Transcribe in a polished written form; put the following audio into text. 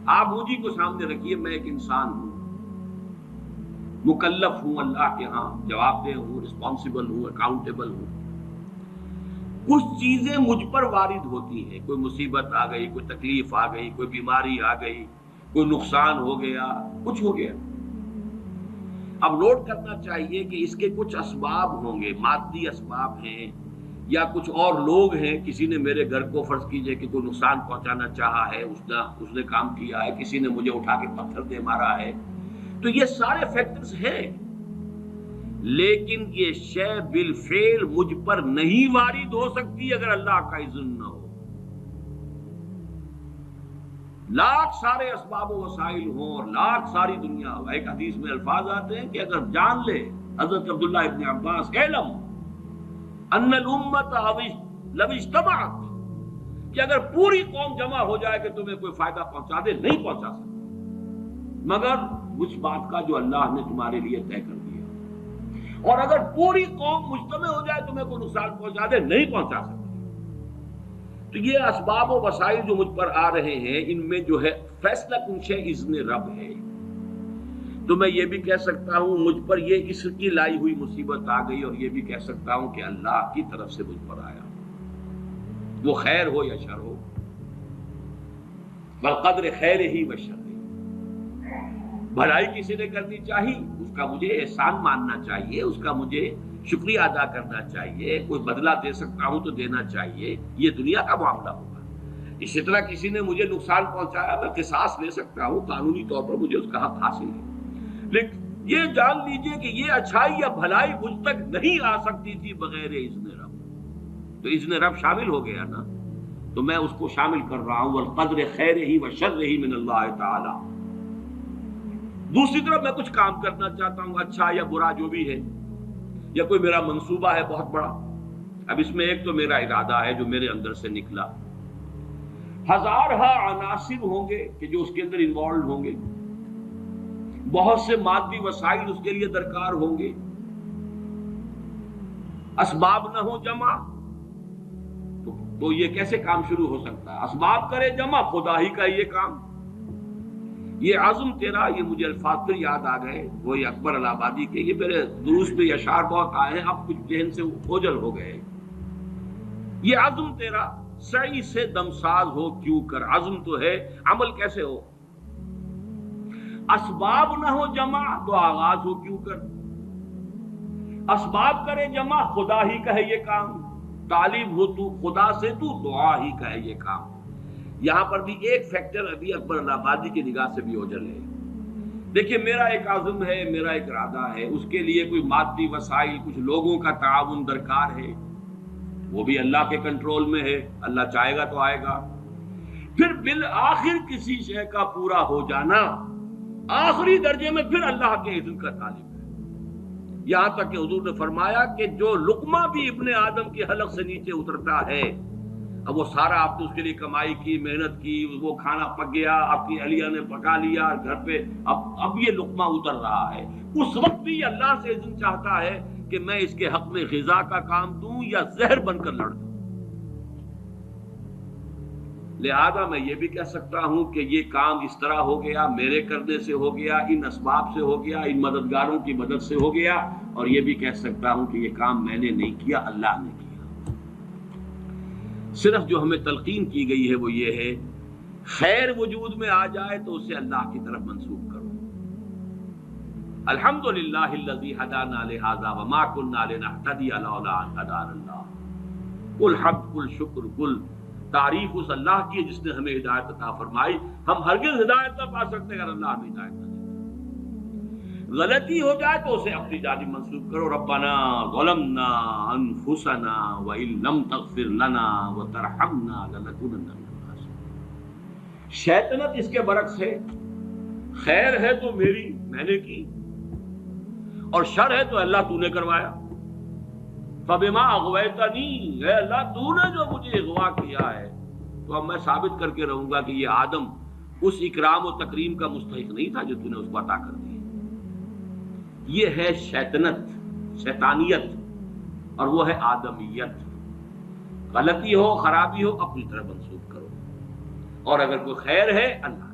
آپ مجھے کو سامنے رکھیے، میں ایک انسان ہوں، مکلف ہوں اللہ کے ہاں، جواب دہ ہوں، رسپانسبل ہوں، اکاؤنٹیبل ہوں۔ کچھ چیزیں مجھ پر وارد ہوتی ہیں، کوئی مصیبت آ گئی، کوئی تکلیف آ گئی، کوئی بیماری آ گئی، کوئی نقصان ہو گیا، کچھ ہو گیا۔ اب نوٹ کرنا چاہیے کہ اس کے کچھ اسباب ہوں گے، مادی اسباب ہیں یا کچھ اور لوگ ہیں، کسی نے میرے گھر کو فرض کیجئے کہ کوئی نقصان پہنچانا چاہا ہے، اس نے کام کیا ہے، کسی نے مجھے اٹھا کے پتھر دے مارا ہے، تو یہ سارے فیکٹرز ہیں، لیکن یہ شے بالفعل مجھ پر نہیں وارد ہو سکتی اگر اللہ کا اذن نہ ہو۔ لاکھ سارے اسباب و وسائل ہوں اور لاکھ ساری دنیا ہو، ایک حدیث میں الفاظ آتے ہیں کہ اگر جان لے حضرت عبداللہ ابن عباس، علم ان الامت لو اجتمعت، کہ اگر پوری قوم جمع ہو جائے کہ تمہیں کوئی فائدہ پہنچا دے، نہیں پہنچا سکتی مگر اس بات کا جو اللہ نے تمہارے لیے طے کر دیا، اور اگر پوری قوم مجتمع ہو جائے تمہیں کوئی نقصان پہنچا دے، نہیں پہنچا سکتی۔ تو یہ اسباب و وسائل جو مجھ پر آ رہے ہیں، ان میں جو ہے فیصلہ کنشے اذن رب ہے۔ تو میں یہ بھی کہہ سکتا ہوں مجھ پر یہ اس کی لائی ہوئی مصیبت آ گئی، اور یہ بھی کہہ سکتا ہوں کہ اللہ کی طرف سے مجھ پر آیا، وہ خیر ہو یا شر ہو، بالقدر خیر ہی و شر ہی۔ بھلائی کسی نے کرنی چاہیے، اس کا مجھے احسان ماننا چاہیے، اس کا مجھے شکریہ ادا کرنا چاہیے، کوئی بدلہ دے سکتا ہوں تو دینا چاہیے، یہ دنیا کا معاملہ ہوگا۔ اسی طرح کسی نے مجھے نقصان پہنچایا، میں قصاص لے سکتا ہوں، قانونی طور پر مجھے اس کا حق حاصل ہے، لیکن یہ جان لیجئے کہ یہ اچھائی یا بھلائی مجھ تک نہیں آ سکتی تھی بغیر اذن رب۔ تو اذن رب شامل ہو گیا نا، تو میں اس کو شامل کر رہا ہوں، والقدر خیر ہی و شر ہی من اللہ تعالی۔ دوسری طرف میں کچھ کام کرنا چاہتا ہوں، اچھا یا برا جو بھی ہے، یا کوئی میرا منصوبہ ہے بہت بڑا، اب اس میں ایک تو میرا ارادہ ہے جو میرے اندر سے نکلا، ہزارہا عناصر ہوں گے کہ جو اس کے اندر انوالوڈ ہوں گے، بہت سے مادی وسائل اس کے لیے درکار ہوں گے، اسباب نہ ہو جمع تو یہ کیسے کام شروع ہو سکتا ہے؟ اسباب کرے جمع، خدا ہی کا یہ کام۔ یہ عزم تیرا، یہ مجھے الفاظ پھر یاد آ گئے، وہ اکبر الہ آبادی کے، یہ میرے دروس میں یہ اشعار بہت آئے ہیں، اب کچھ ذہن سے اوجل ہو گئے۔ یہ عزم تیرا سعی سے دمساز ہو کیوں کر، عزم تو ہے، عمل کیسے ہو؟ اسباب نہ ہو جمع تو آغاز ہو کیوں کر، اسباب کرے جمع، خدا ہی کا ہے یہ کام، طالب ہو تو خدا سے، تو دعا ہی کا ہے یہ کام۔ یہاں پر بھی ایک فیکٹر ابھی اکبر الہ آبادی کی نگاہ سے بھی اوجھل ہے۔ دیکھیے میرا ایک عزم ہے، میرا ایک ارادہ ہے، اس کے لیے کوئی مادی وسائل، کچھ لوگوں کا تعاون درکار ہے، وہ بھی اللہ کے کنٹرول میں ہے، اللہ چاہے گا تو آئے گا۔ پھر بالآخر کسی شے کا پورا ہو جانا آخری درجے میں پھر اللہ کے اذن کا طالب ہے، یہاں تک کہ حضور نے فرمایا کہ جو لقمہ بھی ابن آدم کے حلق سے نیچے اترتا ہے، اب وہ سارا آپ نے اس کے لیے کمائی کی، محنت کی، وہ کھانا پک گیا، آپ کی اہلیہ نے پکا لیا گھر پہ، اب یہ لقمہ اتر رہا ہے، اس وقت بھی اللہ سے اذن چاہتا ہے کہ میں اس کے حق میں غذا کا کام دوں یا زہر بن کر لڑ دوں۔ لہذا میں یہ بھی کہہ سکتا ہوں کہ یہ کام اس طرح ہو گیا، میرے کرنے سے ہو گیا، ان اسباب سے ہو گیا، ان مددگاروں کی مدد سے ہو گیا، اور یہ بھی کہہ سکتا ہوں کہ یہ کام میں نے نہیں کیا، اللہ نے کیا۔ صرف جو ہمیں تلقین کی گئی ہے وہ یہ ہے، خیر وجود میں آ جائے تو اسے اللہ کی طرف منسوب کرو۔ الحمدللہ الذی ہدانا لہذا وما کنا لنہتدی لولا ان ہدانا اللہ، کل حمد، کل شکر، کل تعریف اس اللہ کی ہے جس نے ہمیں ہدایت عطا فرمائی۔ ہم ہرگز ہدایت نہ پا سکتے اگر اللہ ہمیں ہدایت نہ دے۔ غلطی ہو جائے تو اسے اپنی جانب منسوب کرو، ربنا ظلمنا انفسنا وان لم تغفر لنا وترحمنا لنکونن من الخاسرین۔ شیطنت اس کے برعکس ہے، خیر ہے تو میری، میں نے کی، اور شر ہے تو اللہ تو نے کروایا۔ فبما اغویتنی، اے اللہ تو نے جو مجھے اغوا کیا ہے، تو اب میں ثابت کر کے رہوں گا کہ یہ آدم اس اکرام و تکریم کا مستحق نہیں تھا جو تو نے اس کو عطا کر دی۔ یہ ہے شیطنت، شیطانیت، اور وہ ہے آدمیت۔ غلطی ہو، خرابی ہو، اپنی طرف منسوب کرو، اور اگر کوئی خیر ہے اللہ